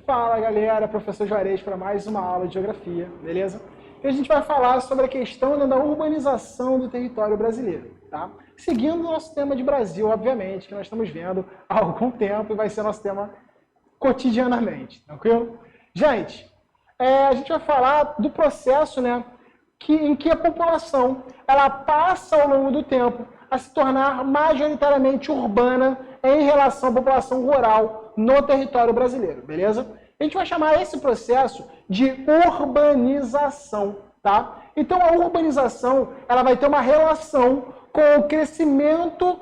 Fala galera, professor Juarez para mais uma aula de geografia, beleza? E a gente vai falar sobre a questão da urbanização do território brasileiro, tá? Seguindo o nosso tema de Brasil, obviamente, que nós estamos vendo há algum tempo e vai ser nosso tema cotidianamente, tranquilo? Gente, a gente vai falar do processo, em que a população ela passa ao longo do tempo a se tornar majoritariamente urbana em relação à população rural no território brasileiro, beleza? A gente vai chamar esse processo de urbanização, tá? Então a urbanização ela vai ter uma relação com o crescimento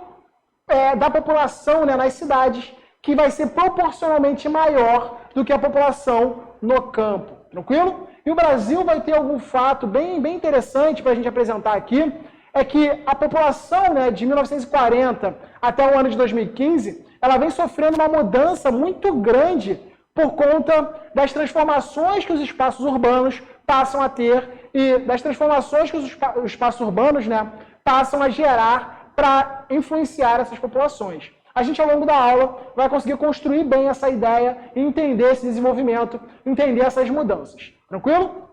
da população nas cidades, que vai ser proporcionalmente maior do que a população no campo, tranquilo? E o Brasil vai ter algum fato bem interessante para a gente apresentar aqui, é que a população de 1940 até o ano de 2015, ela vem sofrendo uma mudança muito grande por conta das transformações que os espaços urbanos passam a ter e das transformações que os espaços urbanos passam a gerar para influenciar essas populações. A gente, ao longo da aula, vai conseguir construir bem essa ideia e entender esse desenvolvimento, entender essas mudanças. Tranquilo?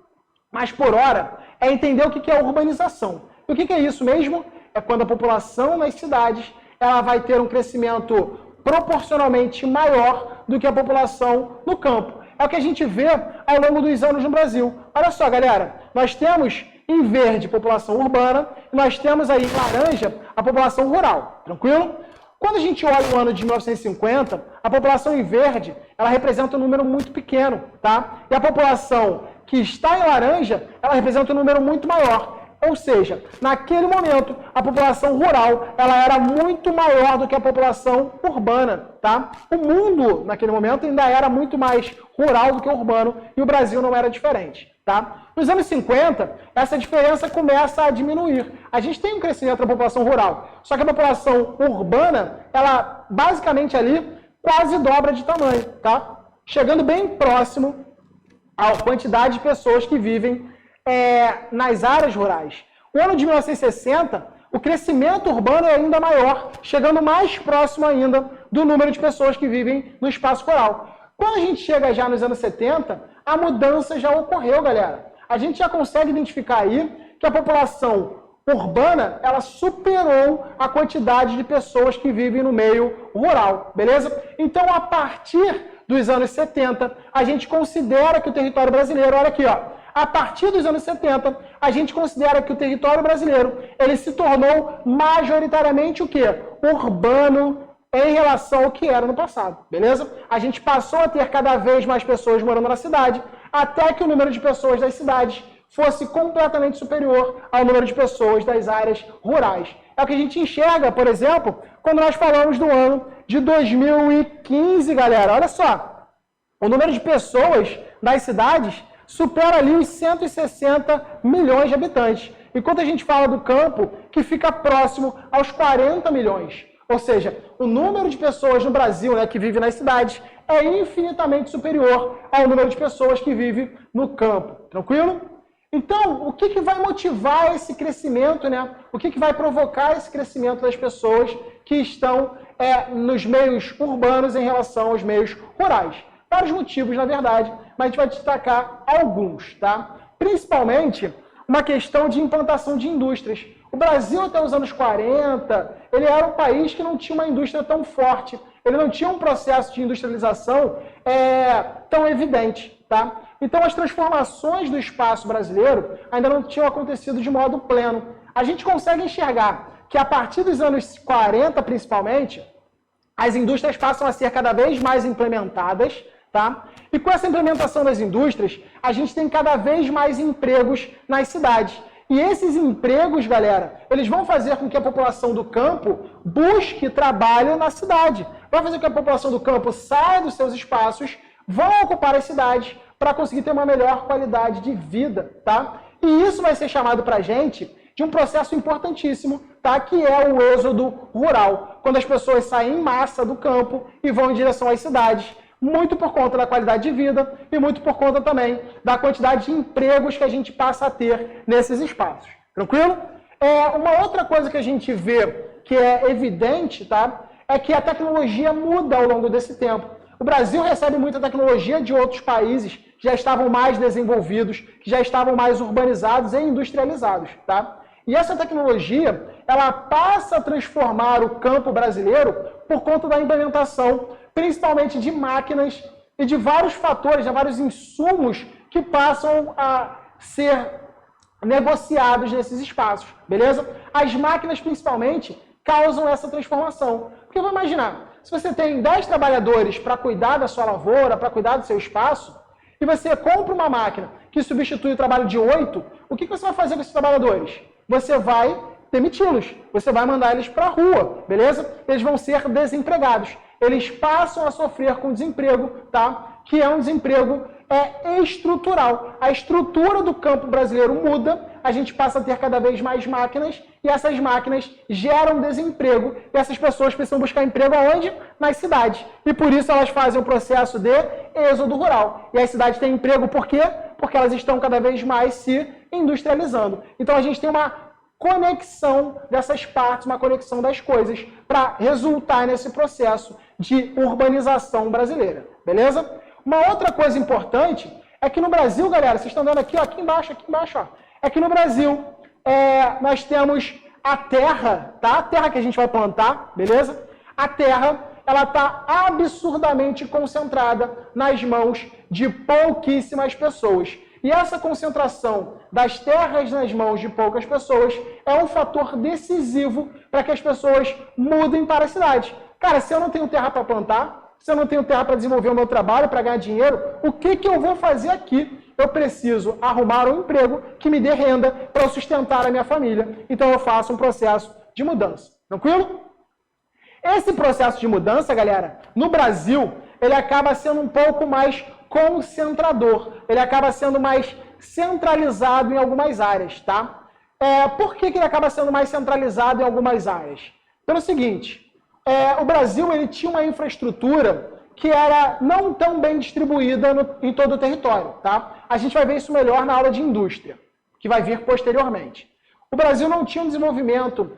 Mas, por hora, é entender o que é urbanização. E o que é isso mesmo? É quando a população nas cidades ela vai ter um crescimento proporcionalmente maior do que a população no campo. É o que a gente vê ao longo dos anos no Brasil. Olha só, galera, nós temos em verde população urbana e nós temos aí em laranja a população rural. Tranquilo? Quando a gente olha o ano de 1950, a população em verde, ela representa um número muito pequeno, tá? E a população que está em laranja, ela representa um número muito maior. Ou seja, naquele momento, a população rural, ela era muito maior do que a população urbana, tá? O mundo, naquele momento, ainda era muito mais rural do que urbano, e o Brasil não era diferente, tá? Nos anos 50, essa diferença começa a diminuir. A gente tem um crescimento da população rural, só que a população urbana, ela basicamente ali quase dobra de tamanho, tá? Chegando bem próximo à quantidade de pessoas que vivem nas áreas rurais. No ano de 1960, o crescimento urbano é ainda maior, chegando mais próximo ainda do número de pessoas que vivem no espaço rural. Quando a gente chega já nos anos 70, a mudança já ocorreu, galera. A gente já consegue identificar aí que a população urbana, ela superou a quantidade de pessoas que vivem no meio rural, beleza? Então, a partir dos anos 70, a gente considera que o território brasileiro, olha aqui, ó, a partir dos anos 70, a gente considera que o território brasileiro ele se tornou majoritariamente o quê? Urbano em relação ao que era no passado, beleza? A gente passou a ter cada vez mais pessoas morando na cidade, até que o número de pessoas das cidades fosse completamente superior ao número de pessoas das áreas rurais. É o que a gente enxerga, por exemplo, quando nós falamos do ano de 2015, galera. Olha só, o número de pessoas das cidades supera ali os 160 milhões de habitantes. Enquanto a gente fala do campo, que fica próximo aos 40 milhões. Ou seja, o número de pessoas no Brasil que vive nas cidades é infinitamente superior ao número de pessoas que vive no campo. Tranquilo? Então, o que vai motivar esse crescimento, O que vai provocar esse crescimento das pessoas que estão nos meios urbanos em relação aos meios rurais? Vários motivos, na verdade, mas a gente vai destacar alguns, tá? Principalmente uma questão de implantação de indústrias. O Brasil, até os anos 40, ele era um país que não tinha uma indústria tão forte, ele não tinha um processo de industrialização tão evidente, tá? Então, as transformações do espaço brasileiro ainda não tinham acontecido de modo pleno. A gente consegue enxergar que, a partir dos anos 40, principalmente, as indústrias passam a ser cada vez mais implementadas, tá? E com essa implementação das indústrias, a gente tem cada vez mais empregos nas cidades. E esses empregos, galera, eles vão fazer com que a população do campo busque trabalho na cidade. Vai fazer com que a população do campo saia dos seus espaços, vão ocupar as cidades para conseguir ter uma melhor qualidade de vida, tá? E isso vai ser chamado para a gente de um processo importantíssimo, tá? Que é o êxodo rural, quando as pessoas saem em massa do campo e vão em direção às cidades, muito por conta da qualidade de vida e muito por conta também da quantidade de empregos que a gente passa a ter nesses espaços. Tranquilo? Uma outra coisa que a gente vê que é evidente, tá? É que a tecnologia muda ao longo desse tempo. O Brasil recebe muita tecnologia de outros países que já estavam mais desenvolvidos, que já estavam mais urbanizados e industrializados, tá? E essa tecnologia, ela passa a transformar o campo brasileiro por conta da implementação, principalmente de máquinas e de vários fatores, de vários insumos que passam a ser negociados nesses espaços, beleza? As máquinas, principalmente, causam essa transformação. Porque vamos imaginar, se você tem 10 trabalhadores para cuidar da sua lavoura, para cuidar do seu espaço, e você compra uma máquina que substitui o trabalho de 8, o que você vai fazer com esses trabalhadores? Você vai demiti-los, você vai mandar eles para a rua, beleza? Eles vão ser desempregados. Eles passam a sofrer com desemprego, tá? Que é um desemprego estrutural. A estrutura do campo brasileiro muda, a gente passa a ter cada vez mais máquinas, e essas máquinas geram desemprego, e essas pessoas precisam buscar emprego aonde? Nas cidades. E por isso elas fazem o processo de êxodo rural. E as cidades têm emprego por quê? Porque elas estão cada vez mais se industrializando. Então a gente tem uma conexão dessas partes, uma conexão das coisas, para resultar nesse processo de urbanização brasileira. Beleza? Uma outra coisa importante é que no Brasil, galera, vocês estão vendo aqui, ó, aqui embaixo, ó, é que no Brasil nós temos a terra, tá? A terra que a gente vai plantar, beleza? A terra, ela está absurdamente concentrada nas mãos de pouquíssimas pessoas. E essa concentração das terras nas mãos de poucas pessoas é um fator decisivo para que as pessoas mudem para a cidade. Cara, se eu não tenho terra para plantar, se eu não tenho terra para desenvolver o meu trabalho, para ganhar dinheiro, o que eu vou fazer aqui? Eu preciso arrumar um emprego que me dê renda para sustentar a minha família. Então eu faço um processo de mudança. Tranquilo? Esse processo de mudança, galera, no Brasil, ele acaba sendo um pouco mais concentrador. Ele acaba sendo mais centralizado em algumas áreas, tá? Por que ele acaba sendo mais centralizado em algumas áreas? Pelo seguinte, o Brasil ele tinha uma infraestrutura que era não tão bem distribuída em todo o território, tá? A gente vai ver isso melhor na aula de indústria, que vai vir posteriormente. O Brasil não tinha um desenvolvimento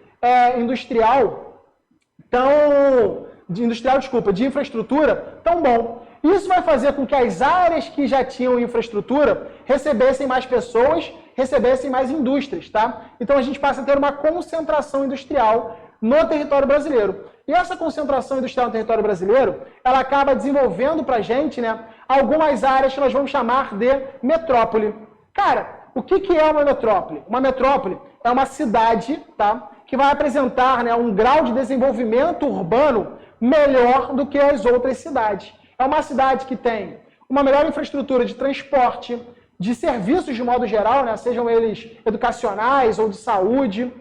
de infraestrutura tão bom. Isso vai fazer com que as áreas que já tinham infraestrutura recebessem mais pessoas, recebessem mais indústrias, tá? Então a gente passa a ter uma concentração industrial no território brasileiro. E essa concentração industrial no território brasileiro, ela acaba desenvolvendo para a gente, né, algumas áreas que nós vamos chamar de metrópole. Cara, o que é uma metrópole? Uma metrópole é uma cidade, tá, que vai apresentar, né, um grau de desenvolvimento urbano melhor do que as outras cidades. É uma cidade que tem uma melhor infraestrutura de transporte, de serviços de modo geral, né, sejam eles educacionais ou de saúde,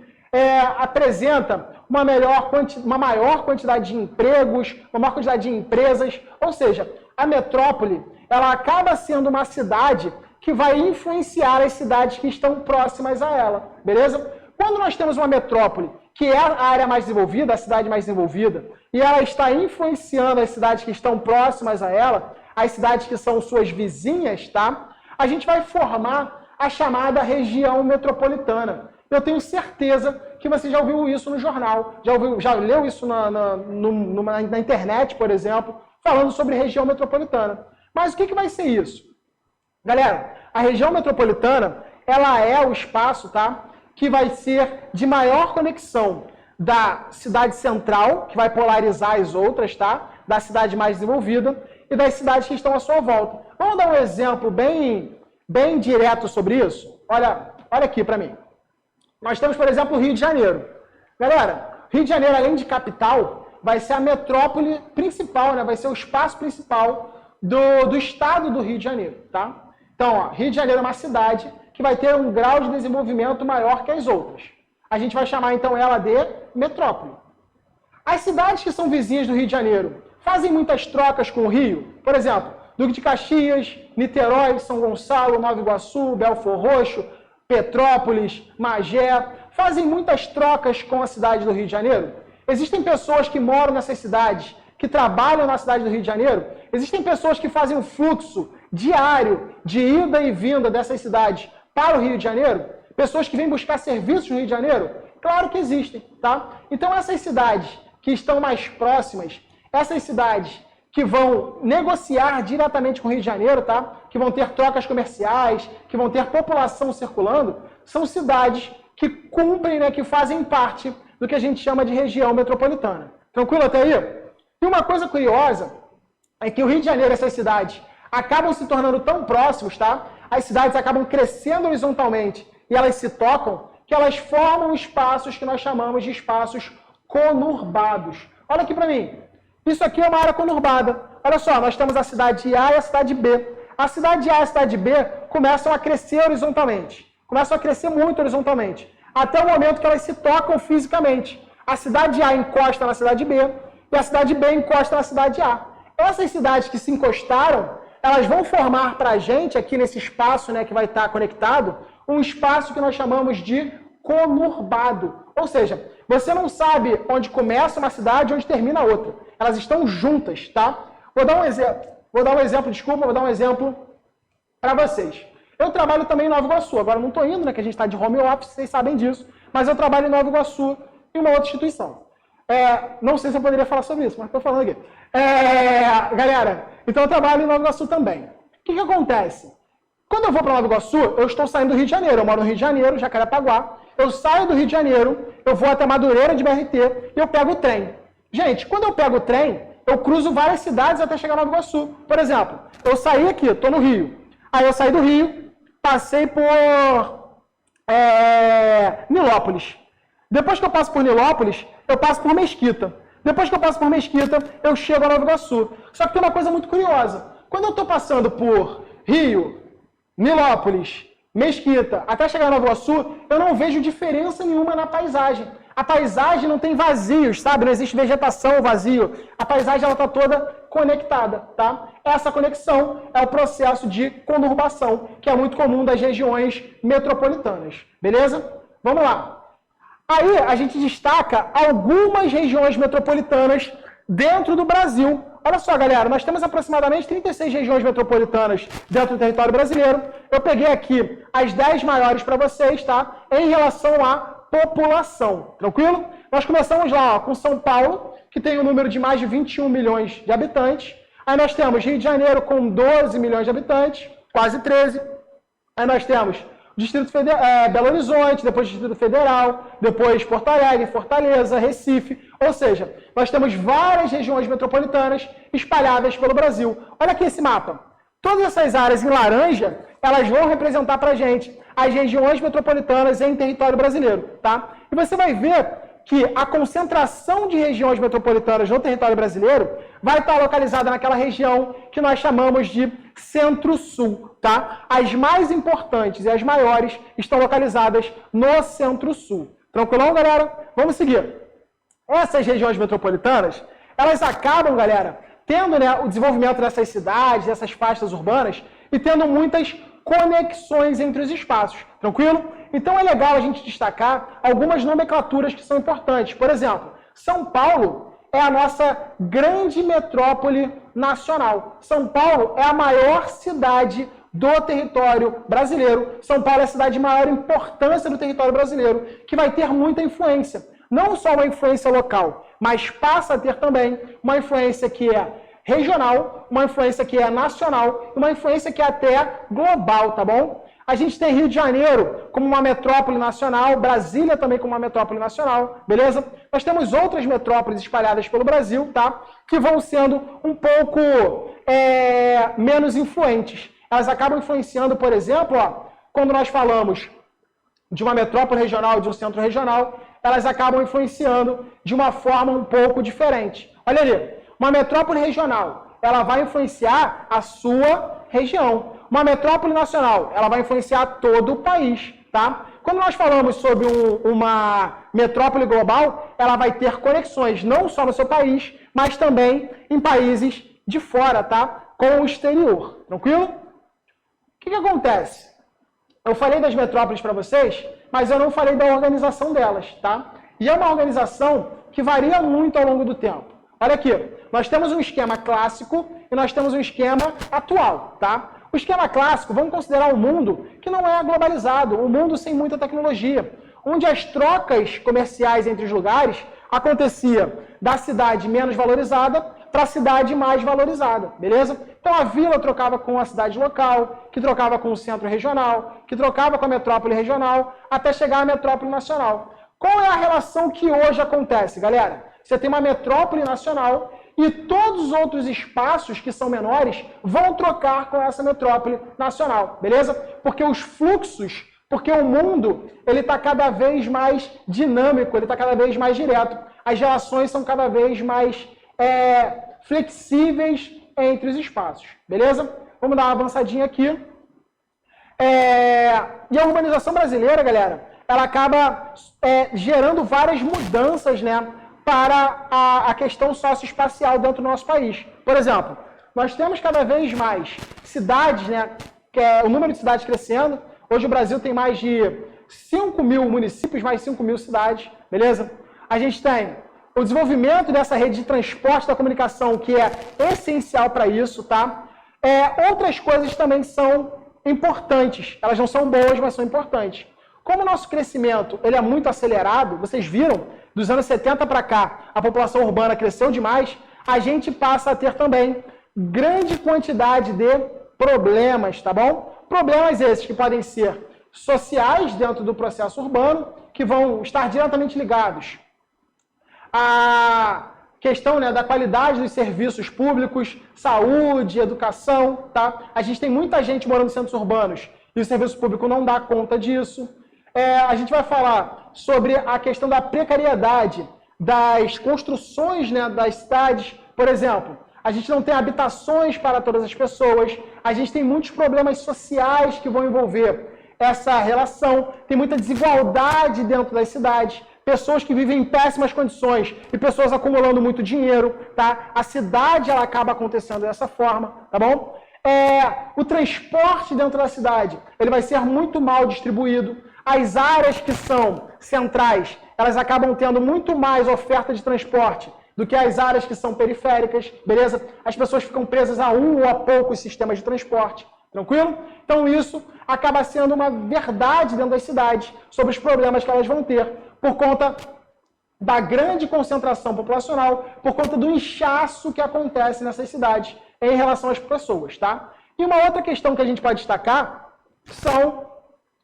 apresenta uma maior quantidade de empregos, uma maior quantidade de empresas, ou seja, a metrópole, ela acaba sendo uma cidade que vai influenciar as cidades que estão próximas a ela, beleza? Quando nós temos uma metrópole, que é a área mais desenvolvida, a cidade mais desenvolvida, e ela está influenciando as cidades que estão próximas a ela, as cidades que são suas vizinhas, tá? A gente vai formar a chamada região metropolitana. Eu tenho certeza que você já ouviu isso no jornal, já leu isso na internet, por exemplo, falando sobre região metropolitana. Mas o que vai ser isso? Galera, a região metropolitana, ela é o espaço, tá, que vai ser de maior conexão da cidade central, que vai polarizar as outras, tá, da cidade mais desenvolvida, e das cidades que estão à sua volta. Vamos dar um exemplo bem direto sobre isso? Olha aqui para mim. Nós temos, por exemplo, o Rio de Janeiro. Galera, Rio de Janeiro, além de capital, vai ser a metrópole principal, né? Vai ser o espaço principal do estado do Rio de Janeiro, tá? Então, ó, Rio de Janeiro é uma cidade que vai ter um grau de desenvolvimento maior que as outras. A gente vai chamar, então, ela de metrópole. As cidades que são vizinhas do Rio de Janeiro fazem muitas trocas com o Rio. Por exemplo, Duque de Caxias, Niterói, São Gonçalo, Nova Iguaçu, Belfor Roxo, Petrópolis, Magé, fazem muitas trocas com a cidade do Rio de Janeiro? Existem pessoas que moram nessas cidades, que trabalham na cidade do Rio de Janeiro? Existem pessoas que fazem um fluxo diário de ida e vinda dessas cidades para o Rio de Janeiro? Pessoas que vêm buscar serviços no Rio de Janeiro? Claro que existem, tá? Então essas cidades que estão mais próximas, essas cidades que vão negociar diretamente com o Rio de Janeiro, tá? Que vão ter trocas comerciais, que vão ter população circulando, são cidades que cumprem, né, que fazem parte do que a gente chama de região metropolitana. Tranquilo até aí? E uma coisa curiosa é que o Rio de Janeiro, essas cidades, acabam se tornando tão próximos, tá? As cidades acabam crescendo horizontalmente e elas se tocam, que elas formam espaços que nós chamamos de espaços conurbados. Olha aqui para mim. Isso aqui é uma área conurbada. Olha só, nós temos a cidade A e a cidade B. A cidade A e a cidade B começam a crescer horizontalmente. Começam a crescer muito horizontalmente. Até o momento que elas se tocam fisicamente. A cidade A encosta na cidade B e a cidade B encosta na cidade A. Essas cidades que se encostaram, elas vão formar para a gente, aqui nesse espaço, né, que vai estar conectado, um espaço que nós chamamos de conurbado. Ou seja, você não sabe onde começa uma cidade e onde termina a outra. Elas estão juntas, tá? Vou dar um exemplo para vocês. Eu trabalho também em Nova Iguaçu. Agora eu não estou indo, né, que a gente está de home office, vocês sabem disso. Mas eu trabalho em Nova Iguaçu, em uma outra instituição. Não sei se eu poderia falar sobre isso, mas estou falando aqui. Galera, então eu trabalho em Nova Iguaçu também. O que acontece? Quando eu vou para Nova Iguaçu, eu estou saindo do Rio de Janeiro. Eu moro no Rio de Janeiro, Jacarepaguá. Eu saio do Rio de Janeiro, eu vou até Madureira de BRT e eu pego o trem. Gente, quando eu pego o trem, eu cruzo várias cidades até chegar em Nova Iguaçu. Por exemplo, eu saí aqui, estou no Rio. Aí eu saí do Rio, passei por Nilópolis. Depois que eu passo por Nilópolis, eu passo por Mesquita. Depois que eu passo por Mesquita, eu chego a Nova Iguaçu. Só que tem uma coisa muito curiosa. Quando eu estou passando por Rio, Nilópolis, Mesquita, até chegar a Nova Iguaçu, eu não vejo diferença nenhuma na paisagem. A paisagem não tem vazios, sabe? Não existe vegetação, vazio. A paisagem ela está toda conectada, tá? Essa conexão é o processo de conurbação, que é muito comum das regiões metropolitanas. Beleza? Vamos lá. Aí a gente destaca algumas regiões metropolitanas dentro do Brasil. Olha só, galera, nós temos aproximadamente 36 regiões metropolitanas dentro do território brasileiro. Eu peguei aqui as 10 maiores para vocês, tá? Em relação à população, tranquilo? Nós começamos lá, ó, com São Paulo, que tem um número de mais de 21 milhões de habitantes. Aí nós temos Rio de Janeiro com 12 milhões de habitantes, quase 13. Aí nós temos Distrito Federal, Belo Horizonte, depois Distrito Federal, depois Porto Alegre, Fortaleza, Recife. Ou seja, nós temos várias regiões metropolitanas espalhadas pelo Brasil. Olha aqui esse mapa. Todas essas áreas em laranja, elas vão representar para a gente as regiões metropolitanas em território brasileiro, tá? E você vai ver que a concentração de regiões metropolitanas no território brasileiro vai estar localizada naquela região que nós chamamos de Centro-Sul, tá? As mais importantes e as maiores estão localizadas no Centro-Sul. Tranquilão, galera? Vamos seguir. Essas regiões metropolitanas, elas acabam, galera, tendo, né, o desenvolvimento dessas cidades, dessas faixas urbanas, e tendo muitas conexões entre os espaços, tranquilo? Então é legal a gente destacar algumas nomenclaturas que são importantes. Por exemplo, São Paulo é a nossa grande metrópole nacional. São Paulo é a maior cidade do território brasileiro. São Paulo é a cidade de maior importância do território brasileiro, que vai ter muita influência. Não só uma influência local, mas passa a ter também uma influência que é regional, uma influência que é nacional, uma influência que é até global, tá bom? A gente tem Rio de Janeiro como uma metrópole nacional, Brasília também como uma metrópole nacional, beleza? Nós temos outras metrópoles espalhadas pelo Brasil, tá? Que vão sendo um pouco menos influentes. Elas acabam influenciando, por exemplo, ó, quando nós falamos de uma metrópole regional e de um centro regional, elas acabam influenciando de uma forma um pouco diferente. Olha ali. Uma metrópole regional, ela vai influenciar a sua região. Uma metrópole nacional, ela vai influenciar todo o país, tá? Quando nós falamos sobre uma metrópole global, ela vai ter conexões não só no seu país, mas também em países de fora, tá? Com o exterior, tranquilo? O que acontece? Eu falei das metrópoles para vocês, mas eu não falei da organização delas, tá? E é uma organização que varia muito ao longo do tempo. Olha aqui, nós temos um esquema clássico e nós temos um esquema atual, tá? O esquema clássico, vamos considerar um mundo que não é globalizado, um mundo sem muita tecnologia, onde as trocas comerciais entre os lugares acontecia da cidade menos valorizada para a cidade mais valorizada, beleza? Então a vila trocava com a cidade local, que trocava com o centro regional, que trocava com a metrópole regional, até chegar à metrópole nacional. Qual é a relação que hoje acontece, galera? Você tem uma metrópole nacional e todos os outros espaços que são menores vão trocar com essa metrópole nacional, beleza? Porque os fluxos, porque o mundo ele está cada vez mais dinâmico, ele está cada vez mais direto. As relações são cada vez mais flexíveis entre os espaços, beleza? Vamos dar uma avançadinha aqui. E a urbanização brasileira, galera, ela acaba gerando várias mudanças, né, para a questão socioespacial dentro do nosso país. Por exemplo, nós temos cada vez mais cidades, né, o número de cidades crescendo. Hoje o Brasil tem mais de 5 mil municípios, mais 5 mil cidades, beleza? A gente tem o desenvolvimento dessa rede de transporte da comunicação, que é essencial para isso, tá? Outras coisas também são importantes. Elas não são boas, mas são importantes. Como o nosso crescimento ele é muito acelerado, vocês viram, dos anos 70 para cá, a população urbana cresceu demais, a gente passa a ter também grande quantidade de problemas, tá bom? Problemas esses que podem ser sociais dentro do processo urbano, que vão estar diretamente ligados à questão, né, da qualidade dos serviços públicos, saúde, educação, tá? A gente tem muita gente morando em centros urbanos e o serviço público não dá conta disso. A gente vai falar sobre a questão da precariedade das construções, né, das cidades. Por exemplo, a gente não tem habitações para todas as pessoas, a gente tem muitos problemas sociais que vão envolver essa relação, tem muita desigualdade dentro das cidades, pessoas que vivem em péssimas condições e pessoas acumulando muito dinheiro, tá? A cidade, ela acaba acontecendo dessa forma, tá bom? O transporte dentro da cidade, ele vai ser muito mal distribuído. As áreas que são centrais, elas acabam tendo muito mais oferta de transporte do que as áreas que são periféricas, beleza? As pessoas ficam presas a um ou a poucos sistemas de transporte, tranquilo? Então isso acaba sendo uma verdade dentro das cidades sobre os problemas que elas vão ter por conta da grande concentração populacional, por conta do inchaço que acontece nessas cidades em relação às pessoas, tá? E uma outra questão que a gente pode destacar são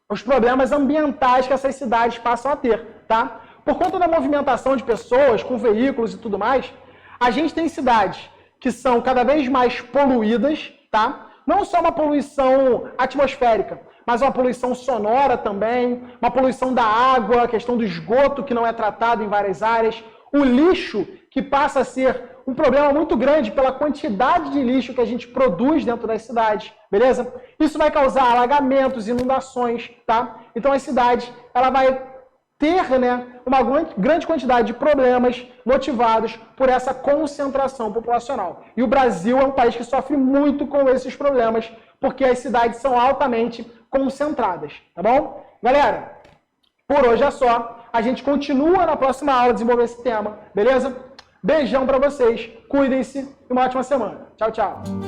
os problemas ambientais que essas cidades passam a ter, tá? Por conta da movimentação de pessoas com veículos e tudo mais, a gente tem cidades que são cada vez mais poluídas, tá? Não só uma poluição atmosférica, mas uma poluição sonora também, uma poluição da água, a questão do esgoto que não é tratado em várias áreas, o lixo que passa a ser um problema muito grande pela quantidade de lixo que a gente produz dentro das cidades, beleza? Isso vai causar alagamentos, inundações, tá? Então a cidade, ela vai ter, né, uma grande quantidade de problemas motivados por essa concentração populacional. E o Brasil é um país que sofre muito com esses problemas, porque as cidades são altamente concentradas, tá bom? Galera, por hoje é só. A gente continua na próxima aula a desenvolver esse tema, beleza? Beijão pra vocês, cuidem-se e uma ótima semana. Tchau, tchau.